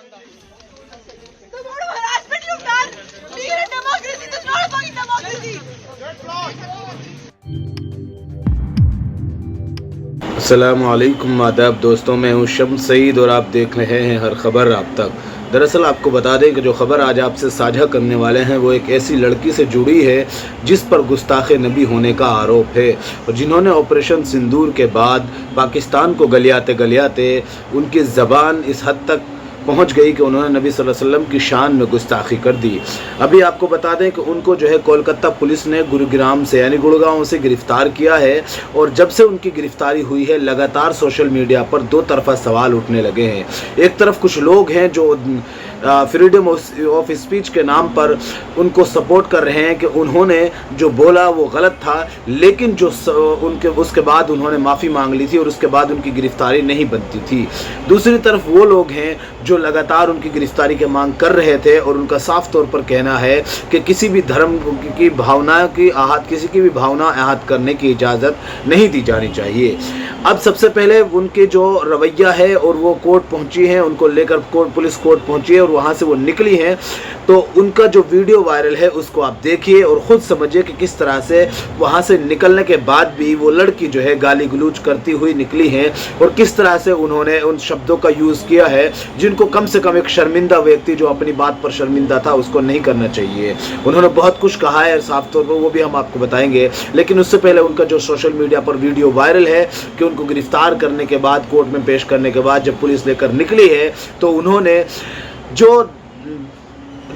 The mode of harassment you've done. We are a democracy. This is not a fucking democracy. अस्सलामुअलैकुम आदाब दोस्तों, मैं हूं शम्स सईद और आप देख रहे हैं हर खबर आप तक। दरअसल आपको बता दें कि जो ख़बर आज आपसे साझा करने वाले हैं वो एक ऐसी लड़की से जुड़ी है जिस पर गुस्ताख़ नबी होने का आरोप है और जिन्होंने ऑपरेशन सिंदूर के बाद पाकिस्तान को गलियाते गलियाते उनकी ज़बान इस हद तक पहुंच गई कि उन्होंने नबी सल्लल्लाहु अलैहि वसल्लम की शान में गुस्ताखी कर दी। अभी आपको बता दें कि उनको जो है कोलकाता पुलिस ने गुरुग्राम से यानी गुड़गांव से गिरफ़्तार किया है और जब से उनकी गिरफ़्तारी हुई है लगातार सोशल मीडिया पर दो तरफा सवाल उठने लगे हैं। एक तरफ कुछ लोग हैं जो फ्रीडम ऑफ स्पीच के नाम पर उनको सपोर्ट कर रहे हैं कि उन्होंने जो बोला वो गलत था, लेकिन जो उनके उसके बाद उन्होंने माफ़ी मांग ली थी और उसके बाद उनकी गिरफ़्तारी नहीं बनती थी। दूसरी तरफ वो लोग हैं जो लगातार उनकी गिरफ़्तारी की मांग कर रहे थे और उनका साफ तौर पर कहना है कि किसी भी धर्म की भावना की किसी की भी भावना आहत करने की इजाज़त नहीं दी जानी चाहिए। अब सबसे पहले उनके जो रवैया है और वो कोर्ट पहुंची हैं, उनको लेकर पुलिस कोर्ट पहुंची है और वहाँ से वो निकली हैं, तो उनका जो वीडियो वायरल है उसको आप देखिए और ख़ुद समझिए कि किस तरह से वहाँ से निकलने के बाद भी वो लड़की जो है गाली गलौज करती हुई निकली है और किस तरह से उन्होंने उन शब्दों का यूज़ किया है जिनको कम से कम एक शर्मिंदा व्यक्ति जो अपनी बात पर शर्मिंदा था उसको नहीं करना चाहिए। उन्होंने बहुत कुछ कहा है साफ तौर पर, वो भी हम आपको बताएंगे, लेकिन उससे पहले उनका जो सोशल मीडिया पर वीडियो वायरल है कि उनको गिरफ्तार करने के बाद कोर्ट में पेश करने के बाद जब पुलिस लेकर निकली है तो उन्होंने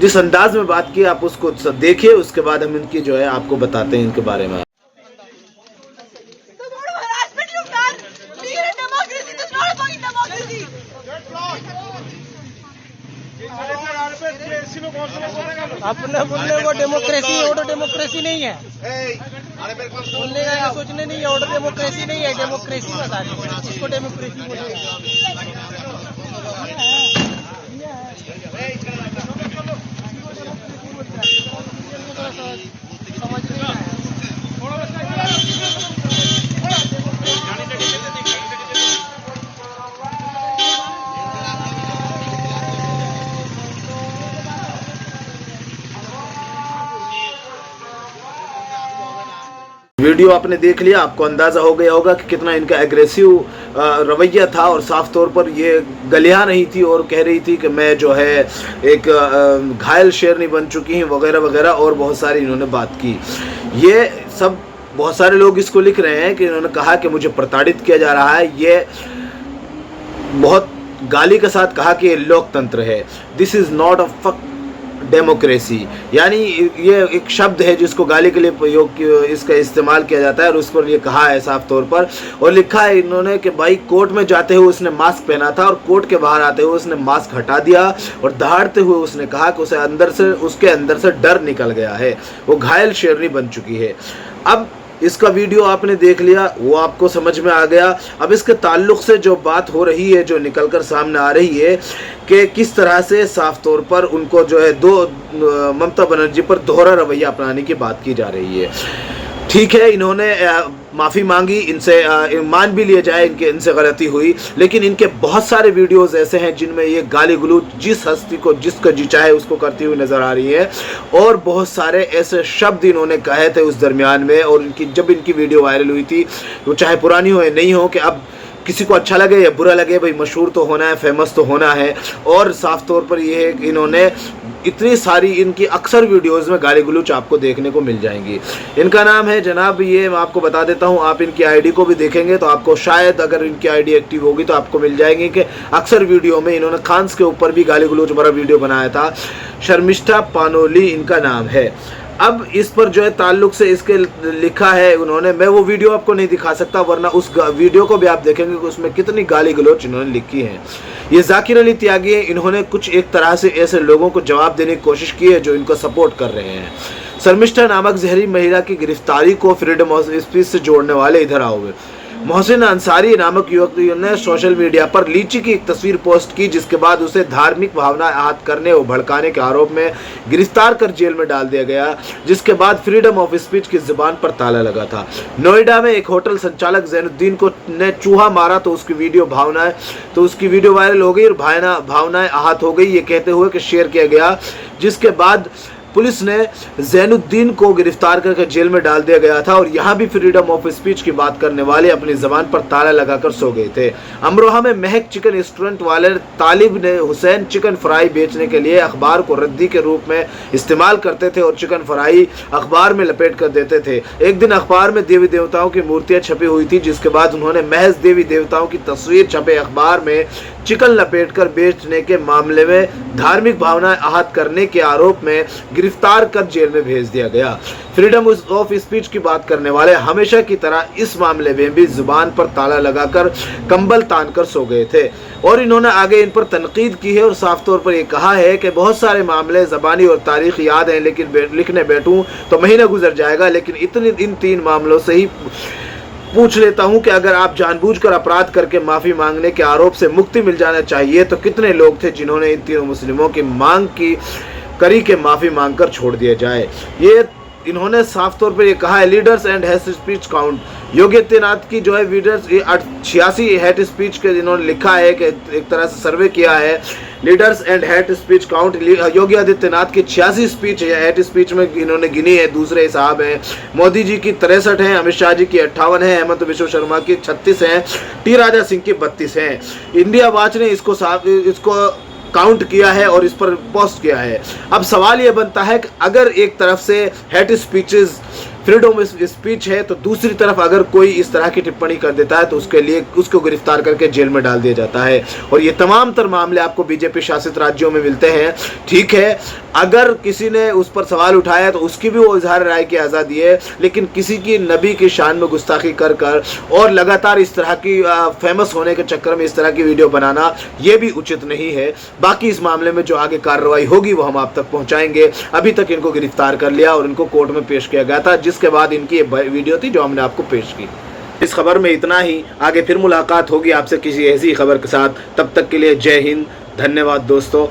जिस अंदाज में बात की आप उसको देखिए, उसके बाद हम इनकी जो है आपको बताते हैं इनके बारे में। अपने बोलने वो डेमोक्रेसी है, ऑर्डर डेमोक्रेसी नहीं है। बोलने का सोचने नहीं है, ऑर्डर डेमोक्रेसी नहीं है, डेमोक्रेसी बता रही उसको डेमोक्रेसी बोलेगा। समझ नहीं आया। वीडियो आपने देख लिया, आपको अंदाज़ा हो गया होगा कि कितना इनका एग्रेसिव रवैया था और साफ तौर पर ये गलिया नहीं थी और कह रही थी कि मैं जो है एक घायल शेरनी बन चुकी हूँ वगैरह वगैरह और बहुत सारी इन्होंने बात की। ये सब बहुत सारे लोग इसको लिख रहे हैं कि इन्होंने कहा कि मुझे प्रताड़ित किया जा रहा है। ये बहुत गाली के साथ कहा कि ये लोकतंत्र है, this is not a fuck democracy, यानी ये एक शब्द है जिसको गाली के लिए इसका इस्तेमाल किया जाता है और उस पर ये कहा है साफ तौर पर और लिखा है इन्होंने कि भाई कोर्ट में जाते हुए उसने मास्क पहना था और कोर्ट के बाहर आते हुए उसने मास्क हटा दिया और दहाड़ते हुए उसने कहा कि उसके अंदर से डर निकल गया है, वो घायल शेरनी बन चुकी है। अब इसका वीडियो आपने देख लिया, वो आपको समझ में आ गया। अब इसके ताल्लुक से जो बात हो रही है, जो निकलकर सामने आ रही है कि किस तरह से साफ तौर पर उनको जो है ममता बनर्जी पर दोहरा रवैया अपनाने की बात की जा रही है। ठीक है, इन्होंने माफ़ी मांगी, इनसे मान भी लिया जाए इनसे गलती हुई, लेकिन इनके बहुत सारे वीडियोस ऐसे हैं जिनमें ये गाली गलौज जिस हस्ती को जिसका जी चाहे उसको करती हुई नज़र आ रही है और बहुत सारे ऐसे शब्द इन्होंने कहे थे उस दरमियान में। और जब इनकी वीडियो वायरल हुई थी, वो चाहे पुरानी हो या नहीं हो, कि अब किसी को अच्छा लगे या बुरा लगे, भाई मशहूर तो होना है, फेमस तो होना है। और साफ तौर पर ये है कि इन्होंने इतनी सारी इनकी अक्सर वीडियोस में गाली गलौज आपको देखने को मिल जाएंगी। इनका नाम है जनाब, ये मैं आपको बता देता हूँ, आप इनकी आईडी को भी देखेंगे तो आपको शायद अगर इनकी आईडी एक्टिव होगी तो आपको मिल जाएंगी कि अक्सर वीडियो में इन्होंने खान्स के ऊपर भी गाली गलौज भरा वीडियो बनाया था। शर्मिष्ठा पानोली इनका नाम है। अब इस पर जो है ताल्लुक से इसके लिखा है उन्होंने, मैं वो वीडियो आपको नहीं दिखा सकता वरना उस वीडियो को भी आप देखेंगे कि उसमें कितनी गाली गलौज इन्होंने लिखी है। ये जाकिर अली त्यागी है, इन्होंने कुछ एक तरह से ऐसे लोगों को जवाब देने की कोशिश की है जो इनको सपोर्ट कर रहे हैं। शर्मिष्ठा नामक जहरी महिला की गिरफ्तारी को फ्रीडम ऑफ स्पीच से जोड़ने वाले इधर आओगे। मोहसिन अंसारी नामक युवक ने सोशल मीडिया पर लीची की एक तस्वीर पोस्ट की, जिसके बाद उसे धार्मिक भावना आहत करने और भड़काने के आरोप में गिरफ्तार कर जेल में डाल दिया गया, जिसके बाद फ्रीडम ऑफ स्पीच की जुबान पर ताला लगा था। नोएडा में एक होटल संचालक जैनुद्दीन को ने चूहा मारा तो उसकी वीडियो वायरल हो गई और भावनाएं आहत हो गई, ये कहते हुए कि शेयर किया गया, जिसके बाद पुलिस ने जैनुद्दीन को गिरफ्तार करके जेल में डाल दिया गया था। और यहाँ भी फ्रीडम ऑफ स्पीच की बात करने वाले अपनी जबान पर ताला लगाकर सो गए थे। अमरोहा में महक चिकन रेस्टोरेंट वाले तालिब ने हुसैन चिकन फ्राई बेचने के लिए अखबार को रद्दी के रूप में इस्तेमाल करते थे और चिकन फ्राई अखबार में लपेट कर देते थे। एक दिन अखबार में देवी देवताओं की मूर्तियां छपी हुई थी, जिसके बाद उन्होंने महज देवी देवताओं की तस्वीर छपे अखबार में चिकन लपेटकर बेचने के मामले में धार्मिक भावनाएं आहत करने के आरोप में गिरफ्तार कर जेल में भेज दिया गया। फ्रीडम ऑफ स्पीच की बात करने वाले हमेशा की तरह इस मामले में भी जुबान पर ताला लगाकर कंबल तानकर सो गए थे और इन्होंने आगे इन पर तनकीद की है और साफ तौर पर यह कहा है कि बहुत सारे मामले ज़बानी और तारीख याद हैं, लेकिन लिखने बैठूं तो महीना गुजर जाएगा, लेकिन इन 3 मामलों से ही पूछ लेता हूं कि अगर आप जानबूझकर अपराध करके माफी मांगने के आरोप से मुक्ति मिल जाना चाहिए तो कितने लोग थे जिन्होंने इन 3 मुस्लिमों की मांग की करी के माफी मांगकर छोड़ दिया जाए। ये इन्होंने साफ तौर पर ये कहा है। Leaders and hate speech count, Yogi Adityanath की जो है लीडर्स 86 हेट स्पीच के इन्होंने लिखा है कि एक तरह से सर्वे किया है। Leaders and hate speech count, Yogi Adityanath की 86 स्पीच है, हेट स्पीच में इन्होंने गिनी है, दूसरे हिसाब हैं। मोदी जी की 63 हैं, अमित शाह जी की 58 है, हेमंत बिश्व शर्मा की 36 हैं, टी राजा सिंह की 32 हैं। इंडिया वॉच ने इसको काउंट किया है और इस पर पोस्ट किया है। अब सवाल यह बनता है कि अगर एक तरफ से हेट स्पीचेस फ्रीडम स्पीच है तो दूसरी तरफ अगर कोई इस तरह की टिप्पणी कर देता है तो उसके लिए उसको गिरफ्तार करके जेल में डाल दिया जाता है। और ये तमाम तर मामले आपको बीजेपी शासित राज्यों में मिलते हैं। ठीक है, अगर किसी ने उस पर सवाल उठाया तो उसकी भी वो इजहार राय की आज़ादी है, लेकिन किसी की नबी की शान में गुस्ताखी कर कर और लगातार इस तरह की फेमस होने के चक्कर में इस तरह की वीडियो बनाना ये भी उचित नहीं है। बाकी इस मामले में जो आगे कार्रवाई होगी वो हम आप तक पहुँचाएंगे। अभी तक इनको गिरफ्तार कर लिया और इनको कोर्ट में पेश किया गया था, जिसके बाद इनकी ये वीडियो थी जो हमने आपको पेश की। इस खबर में इतना ही। आगे फिर मुलाकात होगी आपसे किसी ऐसी खबर के साथ। तब तक के लिए जय हिंद, धन्यवाद दोस्तों।